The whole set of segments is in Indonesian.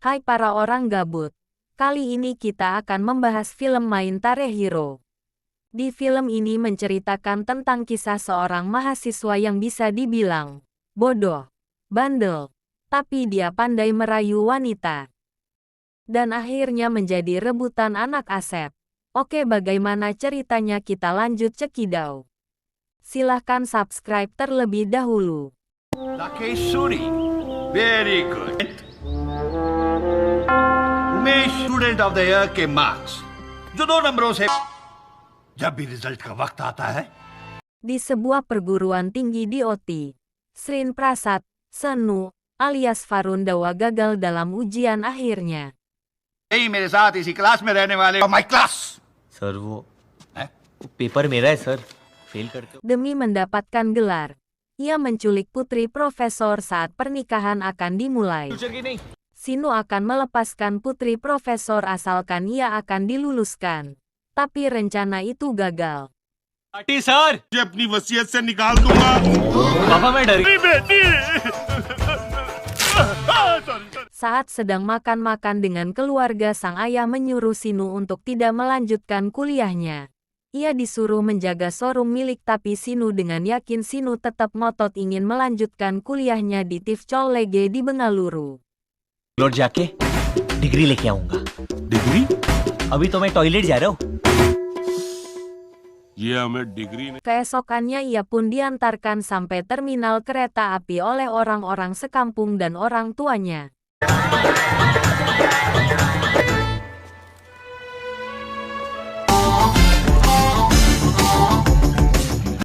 Hai para orang gabut, kali ini kita akan membahas film Main Tare Hero. Di film ini menceritakan tentang kisah seorang mahasiswa yang bisa dibilang bodoh, bandel, tapi dia pandai merayu wanita. Dan akhirnya menjadi rebutan anak Asep. Oke, bagaimana ceritanya, kita lanjut cekidau. Silahkan subscribe terlebih dahulu. Lakeshuri, very good. Umesh student of the year के मार्क्स जो 2 नंबरों से जब भी रिजल्ट का वक्त आता है Di sebuah perguruan tinggi di OT, Srin Prasad, Senu, alias Varun Dawa gagal dalam ujian akhirnya. यही मेरे साथ इसी क्लास में रहने वाले माय क्लास सर वो पेपर मेरा है सर फेल करते हो Demi mendapatkan gelar, ia menculik putri profesor saat pernikahan akan dimulai. Future की नहीं Sinu akan melepaskan putri profesor asalkan ia akan diluluskan. Tapi rencana itu gagal. Party sir मुझे अपनी वसीयत से निकाल दूंगा। पापा मैं डर गई बेटी Saat sedang makan-makan dengan keluarga, sang ayah menyuruh Sinu untuk tidak melanjutkan kuliahnya. Ia disuruh menjaga showroom milik, tapi Sinu dengan yakin Sinu tetap ngotot ingin melanjutkan kuliahnya di TIF College di Bengaluru. लौट जाके डिग्री लेके आऊंगा डिग्री अभी तो मैं टॉयलेट जा रहा हूँ ये हमें डिग्री नहीं Keesokannya ia pun diantarkan sampai terminal kereta api oleh orang-orang sekampung dan orang tuanya.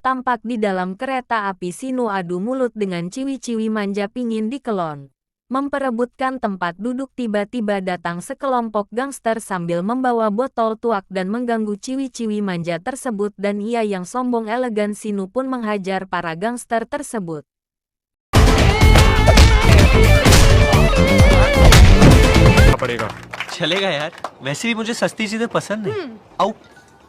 Tampak di dalam kereta api Sinu adu mulut dengan ciwi-ciwi manja pingin dikelon. Memperebutkan tempat duduk, tiba-tiba datang sekelompok gangster sambil membawa botol tuak dan mengganggu ciwi-ciwi manja tersebut, dan ia yang sombong elegan Sinu pun menghajar para gangster tersebut. चलेगा यार वैसे भी मुझे सस्ती चीजें पसंद नहीं आओ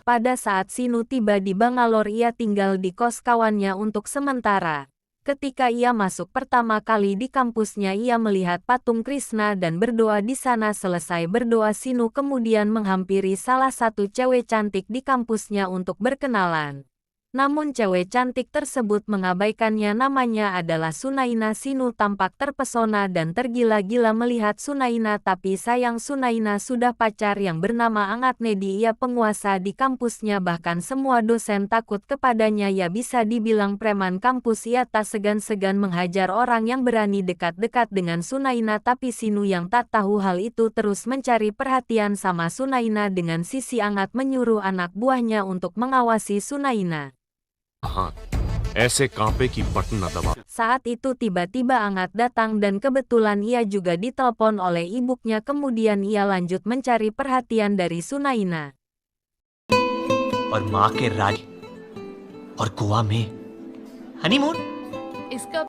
Pada saat Sinu tiba di Bangalore, ia tinggal di kos kawannya untuk sementara. Ketika ia masuk pertama kali di kampusnya, ia melihat patung Krishna dan berdoa di sana. Selesai berdoa, Sinu kemudian menghampiri salah satu cewek cantik di kampusnya untuk berkenalan. Namun cewek cantik tersebut mengabaikannya. Namanya adalah Sunaina. Sinu tampak terpesona dan tergila-gila melihat Sunaina, tapi sayang Sunaina sudah pacar yang bernama Angat Nedi. Ia penguasa di kampusnya, bahkan semua dosen takut kepadanya. Ya bisa dibilang preman kampus. Ia tak segan-segan menghajar orang yang berani dekat-dekat dengan Sunaina, tapi Sinu yang tak tahu hal itu terus mencari perhatian sama Sunaina. Dengan sisi Angat menyuruh anak buahnya untuk mengawasi Sunaina. हाँ ऐसे कांपे की बटन न दबा Saat itu tiba-tiba Angat datang dan kebetulan ia juga ditelepon oleh ibunya. Kemudian ia lanjut mencari perhatian dari Sunaina. और माँ के राज और गोवा में honeymoon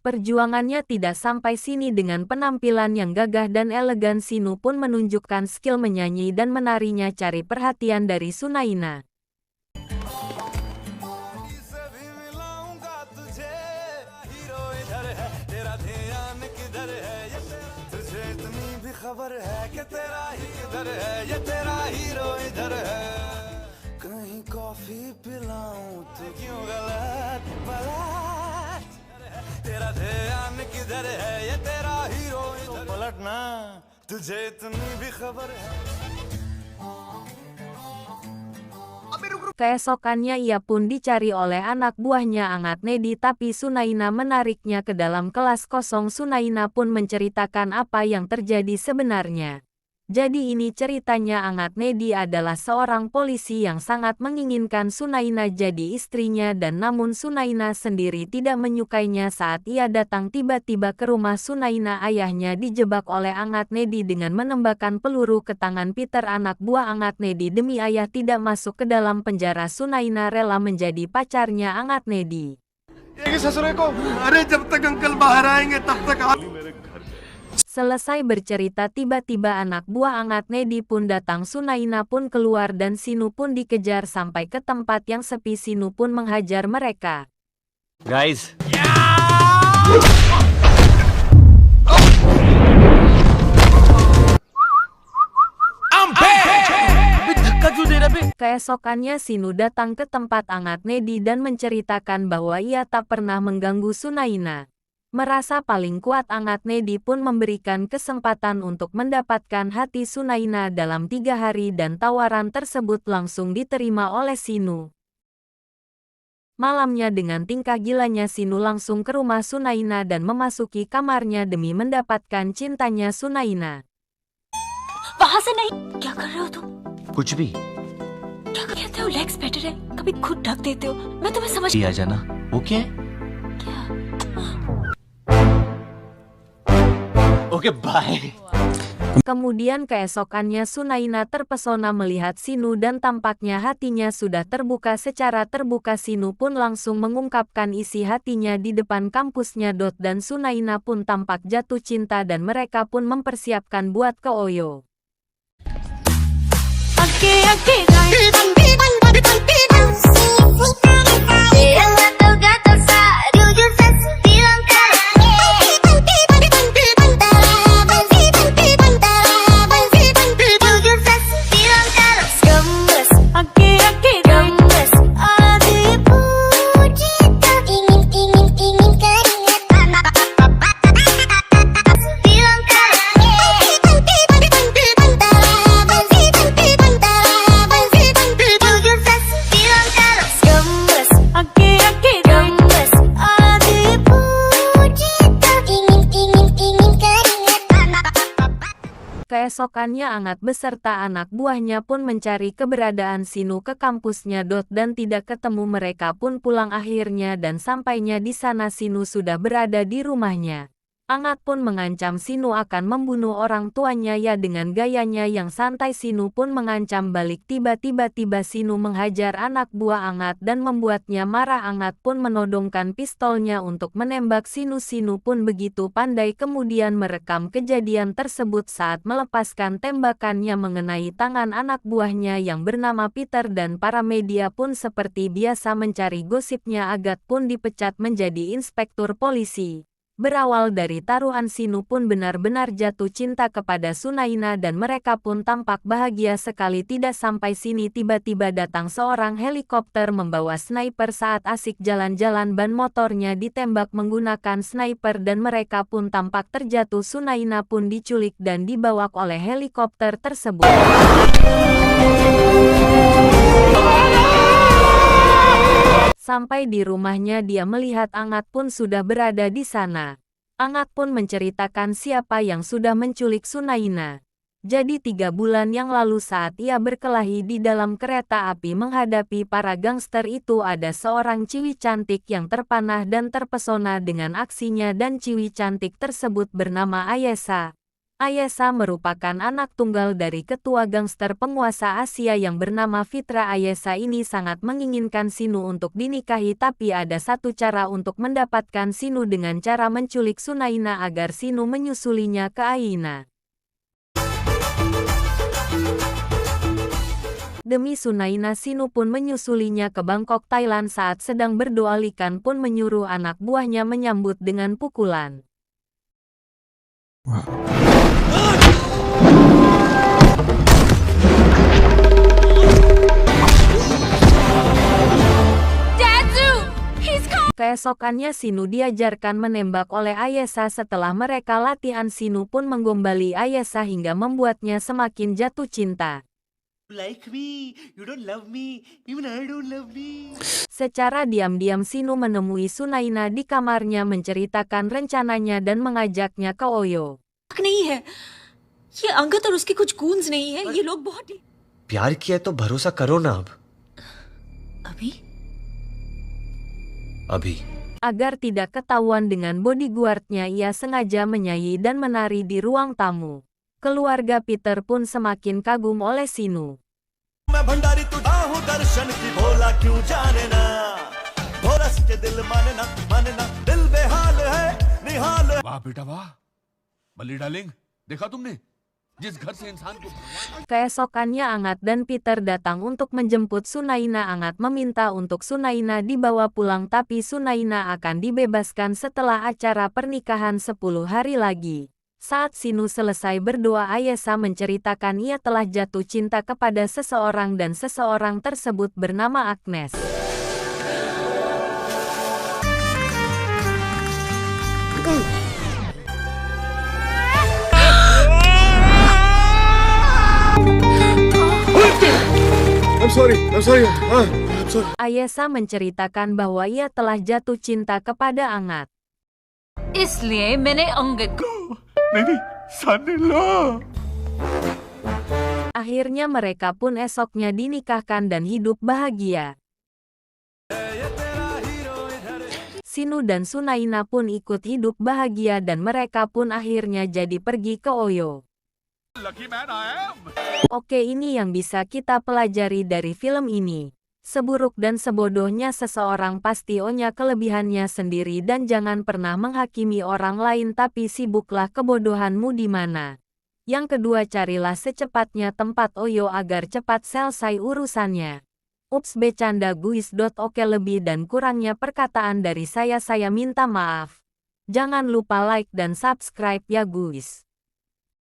Perjuangannya tidak sampai sini. Dengan penampilan yang gagah dan elegan, Sinu pun menunjukkan skill menyanyi dan menarinya cari perhatian dari Sunaina. खबर है कि तेरा ही किधर है ये तेरा हीरो इधर है कहीं कॉफी पिलाऊं तो क्यों गलत पलट तेरा ध्यान किधर है ये तेरा हीरो इधर पलटना तुझे इतनी भी खबर है Keesokannya ia pun dicari oleh anak buahnya Angat Nedi, tapi Sunaina menariknya ke dalam kelas kosong. Sunaina pun menceritakan apa yang terjadi sebenarnya. Jadi ini ceritanya, Angat Nedi adalah seorang polisi yang sangat menginginkan Sunaina jadi istrinya, dan namun Sunaina sendiri tidak menyukainya. Saat ia datang tiba-tiba ke rumah Sunaina, ayahnya dijebak oleh Angat Nedi dengan menembakkan peluru ke tangan Peter, anak buah Angat Nedi. Demi ayah tidak masuk ke dalam penjara, Sunaina rela menjadi pacarnya Angat Nedi. ससुरे को अरे जब तक अंकल बाहर आएंगे तब तक Selesai bercerita, tiba-tiba anak buah Angat Nedi pun datang. Sunaina pun keluar dan Sinu pun dikejar sampai ke tempat yang sepi. Sinu pun menghajar mereka. Guys Keesokannya Sinu datang ke tempat Angat Nedi dan menceritakan bahwa ia tak pernah mengganggu Sunaina. Merasa paling kuat, Angat Nedi pun memberikan kesempatan untuk mendapatkan hati Sunaina dalam 3 hari dan tawaran tersebut langsung diterima oleh Sinu. Malamnya dengan tingkah gilanya Sinu langsung ke rumah Sunaina dan memasuki kamarnya demi mendapatkan cintanya Sunaina. वहां से नहीं, क्या कर रहे हो तुम? कुछ भी क्या कहते हो लेग्स बेटर है, कभी खुद ढक देते हो, मैं तुम्हें समझ आ जाना। वो क्या है? क्या? Okay bye. Kemudian keesokannya Sunaina terpesona melihat Sinu dan tampaknya hatinya sudah terbuka secara terbuka. Sinu pun langsung mengungkapkan isi hatinya di depan kampusnya. Dan Sunaina pun tampak jatuh cinta dan mereka pun mempersiapkan buat ke Oyo. Keesokannya Angat beserta anak buahnya pun mencari keberadaan Sinu ke kampusnya. Dan tidak ketemu, mereka pun pulang akhirnya dan sampainya di sana Sinu sudah berada di rumahnya. Angat pun mengancam Sinu akan membunuh orang tuanya. Ya dengan gayanya yang santai Sinu pun mengancam balik. Tiba-tiba Sinu menghajar anak buah Angat dan membuatnya marah. Angat pun menodongkan pistolnya untuk menembak Sinu. Sinu pun begitu pandai kemudian merekam kejadian tersebut saat melepaskan tembakannya mengenai tangan anak buahnya yang bernama Peter. Dan para media pun seperti biasa mencari gosipnya. Agat pun dipecat menjadi inspektur polisi. Berawal dari taruhan, Sinu pun benar-benar jatuh cinta kepada Sunaina dan mereka pun tampak bahagia sekali. Tidak sampai sini tiba-tiba datang seorang helikopter membawa sniper. Saat asik jalan-jalan ban motornya ditembak menggunakan sniper dan mereka pun tampak terjatuh. Sunaina pun diculik dan dibawa oleh helikopter tersebut. Sampai di rumahnya dia melihat Angat pun sudah berada di sana. Angat pun menceritakan siapa yang sudah menculik Sunaina. Jadi 3 bulan yang lalu saat ia berkelahi di dalam kereta api menghadapi para gangster itu ada seorang ciwi cantik yang terpanah dan terpesona dengan aksinya dan ciwi cantik tersebut bernama Ayesa. Ayesa merupakan anak tunggal dari ketua gangster penguasa Asia yang bernama Fitra. Ayesa ini sangat menginginkan Sinu untuk dinikahi, tapi ada satu cara untuk mendapatkan Sinu dengan cara menculik Sunaina agar Sinu menyusulinya ke Aina. Demi Sunaina, Sinu pun menyusulinya ke Bangkok, Thailand. Saat sedang berdoa, Likan pun menyuruh anak buahnya menyambut dengan pukulan. Keesokannya Sinu diajarkan menembak oleh Ayesa. Setelah mereka latihan, Sinu pun menggombali Ayesa hingga membuatnya semakin jatuh cinta. Secara diam-diam Sinu menemui Sunaina di kamarnya menceritakan rencananya dan mengajaknya ke Oyo. नहीं है, ये अंगद और उसके कुछ गूंज नहीं है, ये लोग बहुत प्यार किया तो भरोसा करो ना अभी अभी। Agar tidak ketahuan dengan bodyguardnya, ia sengaja menyanyi dan menari di ruang tamu. Keluarga Peter pun semakin kagum oleh Sinu. मैं भंडारी तू हूँ दर्शन की भोला क्यों जाने ना भोला सच्चे दिल माने ना दिल बेहाल है निहाल है। वाह बेटा वाह, बल्ली डार्लिंग, देखा तुमने जिस घर से इंसान को। Keesokannya Angat dan Peter datang untuk menjemput Sunaina. Angat meminta untuk Sunaina dibawa pulang, tapi Sunaina akan dibebaskan setelah acara pernikahan 10 hari lagi. Saat Sinu selesai berdoa, Ayesa menceritakan ia telah jatuh cinta kepada seseorang dan seseorang tersebut bernama Agnes. I'm sorry. I'm sorry. Ayesa menceritakan bahwa ia telah jatuh cinta kepada Angat. इसलिए मैंने Angad Akhirnya mereka pun esoknya dinikahkan dan hidup bahagia. Sinu dan Sunaina pun ikut hidup bahagia dan mereka pun akhirnya jadi pergi ke Oyo. Oke, ini yang bisa kita pelajari dari film ini. Seburuk dan sebodohnya seseorang pasti punya kelebihannya sendiri dan jangan pernah menghakimi orang lain tapi sibuklah kebodohanmu di mana. Yang kedua, carilah secepatnya tempat Oyo agar cepat selesai urusannya. Ups, bercanda guys. Oke, lebih dan kurangnya perkataan dari saya minta maaf. Jangan lupa like dan subscribe ya guys.